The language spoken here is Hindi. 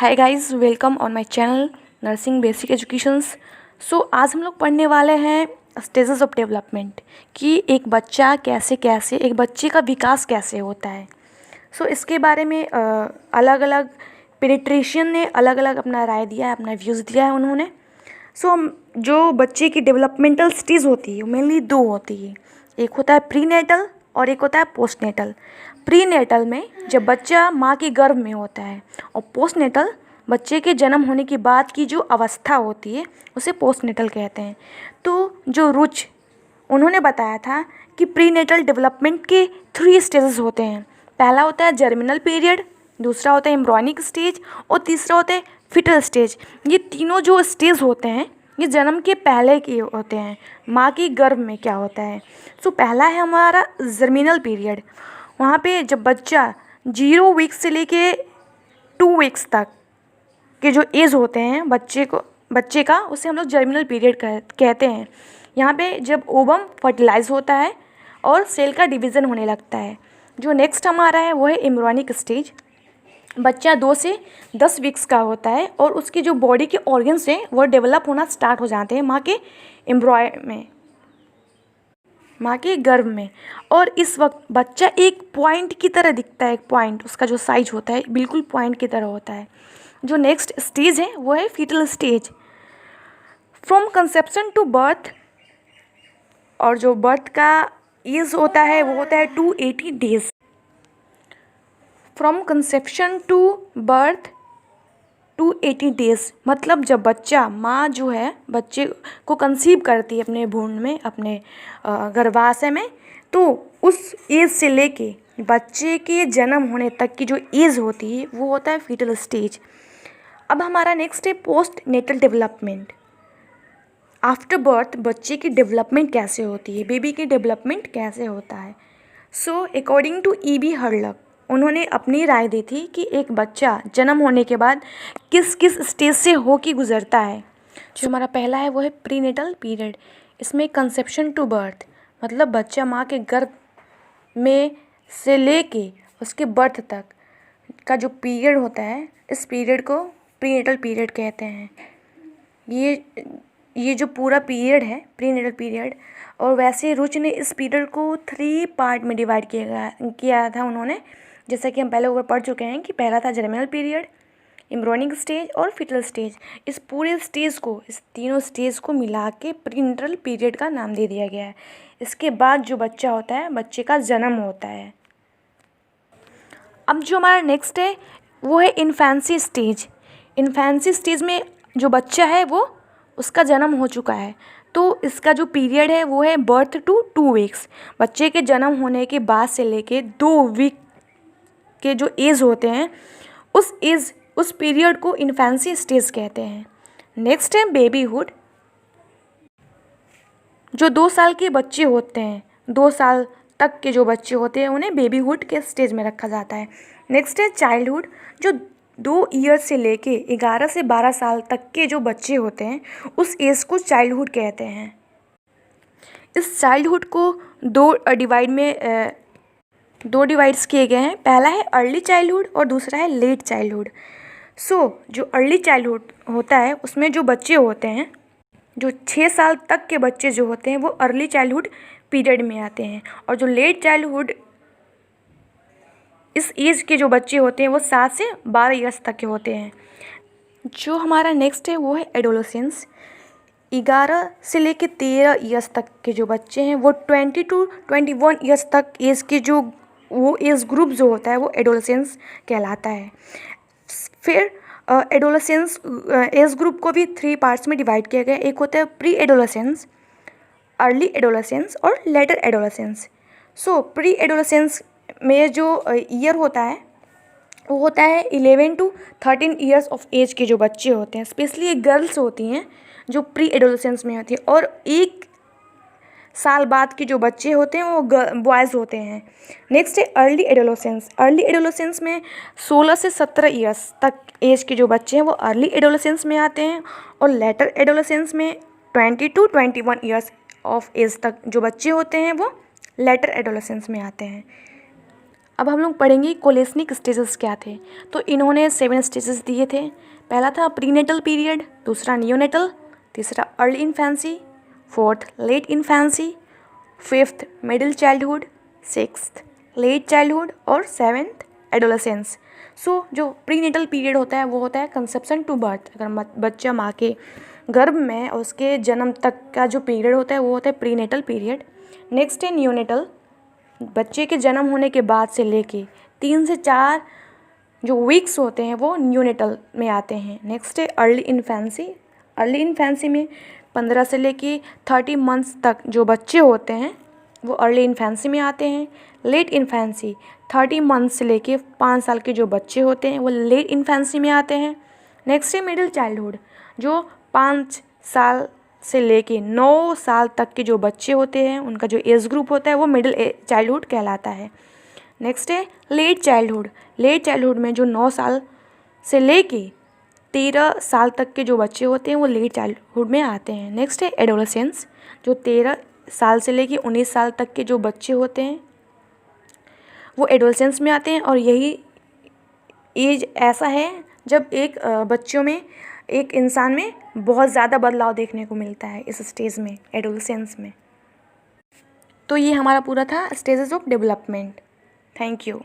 Hi guys, welcome on my channel nursing basic educations. आज हम लोग पढ़ने वाले हैं स्टेजेस ऑफ डेवलपमेंट कि एक बच्चा कैसे एक बच्चे का विकास कैसे होता है। इसके बारे में अलग अलग पेडिट्रिशियन ने अलग अलग अपना राय दिया है, अपना व्यूज़ दिया है उन्होंने। हम जो बच्चे की डेवलपमेंटल स्टेज होती है मेनली दो होती है, एक होता है प्री नेटल और एक होता है पोस्ट नेटल। प्री नेटल में जब बच्चा माँ के गर्भ में होता है, और पोस्ट नेटल बच्चे के जन्म होने के बाद की जो अवस्था होती है उसे पोस्ट नेटल कहते हैं। तो जो रुच उन्होंने बताया था कि प्री नेटल डेवलपमेंट के 3 स्टेजेस होते हैं। पहला होता है जर्मिनल पीरियड, दूसरा होता है एम्ब्रॉयनिक स्टेज और तीसरा होता है फिटल स्टेज। ये तीनों जो स्टेज होते हैं ये जन्म के पहले के होते हैं, माँ के गर्भ में क्या होता है। पहला है हमारा जर्मिनल पीरियड। वहाँ पे जब बच्चा 0 वीक्स से लेके 2 वीक्स तक के जो एज होते हैं बच्चे का, उसे हम लोग जर्मिनल पीरियड कहते हैं। यहाँ पे जब ओवम फर्टिलाइज होता है और सेल का डिवीज़न होने लगता है। जो नेक्स्ट हमारा है वो है एम्ब्रॉयनिक स्टेज। बच्चा 2 से 10 वीक्स का होता है और उसकी जो बॉडी के ऑर्गन्स हैं वो डेवलप होना स्टार्ट हो जाते हैं माँ के गर्भ में। और इस वक्त बच्चा एक पॉइंट की तरह दिखता है, एक पॉइंट उसका जो साइज होता है बिल्कुल पॉइंट की तरह होता है। जो नेक्स्ट स्टेज है वो है foetal stage. From conception to birth, और जो बर्थ का एज होता है वो होता है 280 days. From conception to birth 280 days, मतलब जब बच्चा माँ जो है बच्चे को कंसीव करती है अपने भ्रूण में, अपने गर्भाशय में, तो उस एज से लेके बच्चे के जन्म होने तक की जो एज होती है वो होता है फीटल स्टेज। अब हमारा नेक्स्ट है postnatal development. After birth बच्चे की डेवलपमेंट कैसे होती है, बेबी की डेवलपमेंट कैसे होता है। According to E.B. हर्लक, उन्होंने अपनी राय दी थी कि एक बच्चा जन्म होने के बाद किस किस स्टेज से होके गुजरता है। जो हमारा पहला है वो है प्री नेटल पीरियड। इसमें कंसेप्शन टू बर्थ, मतलब बच्चा माँ के गर्भ में से लेके उसके बर्थ तक का जो पीरियड होता है, इस पीरियड को प्री नेटल पीरियड कहते हैं। ये जो पूरा पीरियड है प्री नेटल पीरियड, और वैसे रुच ने इस पीरियड को 3 पार्ट में डिवाइड किया था उन्होंने। जैसा कि हम पहले ऊपर पढ़ चुके हैं कि पहला था जर्मिनल पीरियड, एम्ब्रॉयनिक स्टेज और फिटल स्टेज। इस पूरे स्टेज को, इस तीनों स्टेज को मिला के प्री नेटल पीरियड का नाम दे दिया गया है। इसके बाद जो बच्चा होता है बच्चे का जन्म होता है। अब जो हमारा नेक्स्ट है वो है इन्फेंसी स्टेज। इन्फेंसी स्टेज में जो बच्चा है वो उसका जन्म हो चुका है, तो इसका जो पीरियड है वो है बर्थ टू 2 वीक्स। बच्चे के जन्म होने के बाद से लेके 2 वीक के जो एज होते हैं उस पीरियड को इन्फेंसी स्टेज कहते हैं। नेक्स्ट है बेबीहुड। जो 2 साल के बच्चे होते हैं, 2 साल तक के जो बच्चे होते हैं उन्हें बेबीहुड के स्टेज में रखा जाता है। नेक्स्ट है चाइल्डहुड। जो 2 ईयर से लेके 11 से 12 साल तक के जो बच्चे होते हैं उस एज को चाइल्डहुड कहते हैं। इस चाइल्डहुड को दो डिवाइड्स किए गए हैं। पहला है अर्ली चाइल्डहुड और दूसरा है लेट चाइल्डहुड। जो अर्ली चाइल्डहुड होता है उसमें जो बच्चे होते हैं, जो 6 साल तक के बच्चे जो होते हैं वो अर्ली चाइल्डहुड पीरियड में आते हैं, और जो लेट चाइल्डहुड इस एज के जो बच्चे होते हैं वो 7 से 12 ईयर्स तक के होते हैं। जो हमारा नेक्स्ट है वो है एडोलेसेंस। 11 से लेके 13 ईयर्स तक के जो बच्चे हैं वो 20 to 21 ईयर्स तक एज के जो वो एज ग्रुप जो होता है वो एडोलेसेंस कहलाता है। फिर एडोलेसेंस एज ग्रुप को भी 3 पार्ट्स में डिवाइड किया गया है। एक होता है प्री एडोलेसेंस, अर्ली एडोलेसेंस और लेटर एडोलेसेंस। प्री एडोलेसेंस में जो ईयर होता है वो होता है 11 to 13 ईयर्स ऑफ एज के जो बच्चे होते हैं, स्पेशली ये गर्ल्स होती हैं जो प्री एडोलेसेंस में होती है, और 1 साल बाद के जो बच्चे होते हैं वो बॉयज़ होते हैं। नेक्स्ट है अर्ली एडोलेसेंस। अर्ली एडोलेसेंस में 16 से 17 ईयर्स तक एज के जो बच्चे हैं वो अर्ली एडोलेसेंस में आते हैं, और लेटर एडोलेसेंस में 20 to 21 ईयर्स ऑफ एज तक जो बच्चे होते हैं वो लेटर एडोलेसेंस में आते हैं। अब हम लोग पढ़ेंगे कोलेसनिक स्टेजेस क्या थे। तो इन्होंने 7 स्टेजेस दिए थे। पहला था प्रीनेटल पीरियड, दूसरा नियोनेटल, तीसरा early infancy, fourth late infancy, fifth middle childhood, sixth late childhood और सेवेंथ एडोलेसेंस। सो जो प्रीनेटल पीरियड होता है वो होता है कंसेप्शन टू बर्थ। अगर बच्चा माँ के गर्भ में और उसके जन्म तक का जो पीरियड होता है वो होता है प्रीनेटल पीरियड। नेक्स्ट है नियोनेटल, बच्चे के जन्म होने के बाद से लेके 3 से 4 जो वीक्स होते हैं वो नियोनेटल में आते हैं। नेक्स्ट है अर्ली इन्फेंसी। अर्ली इन्फेंसी में 15 से लेके 30 मंथ्स तक जो बच्चे होते हैं वो अर्ली इन्फेंसी में आते हैं। लेट इन्फेंसी 30 मंथ्स से लेके 5 साल के जो बच्चे होते हैं वो लेट इन्फेंसी में आते हैं। नेक्स्ट है मिडिल चाइल्डहुड, जो 5 साल से लेके 9 साल तक के जो बच्चे होते हैं उनका जो एज ग्रुप होता है वो मिडिल चाइल्डहुड कहलाता है। नेक्स्ट है लेट चाइल्डहुड। लेट चाइल्डहुड में जो 9 साल से लेके 13 साल तक के जो बच्चे होते हैं वो लेट चाइल्डहुड में आते हैं। नेक्स्ट है एडोलेसेंस, जो 13 साल से लेके 19 साल तक के जो बच्चे होते हैं वो एडोलेसेंस में आते हैं। और यही एज ऐसा है जब एक बच्चों में, एक इंसान में बहुत ज़्यादा बदलाव देखने को मिलता है इस स्टेज में, एडोलेसेंस में। तो ये हमारा पूरा था stages of development. Thank you.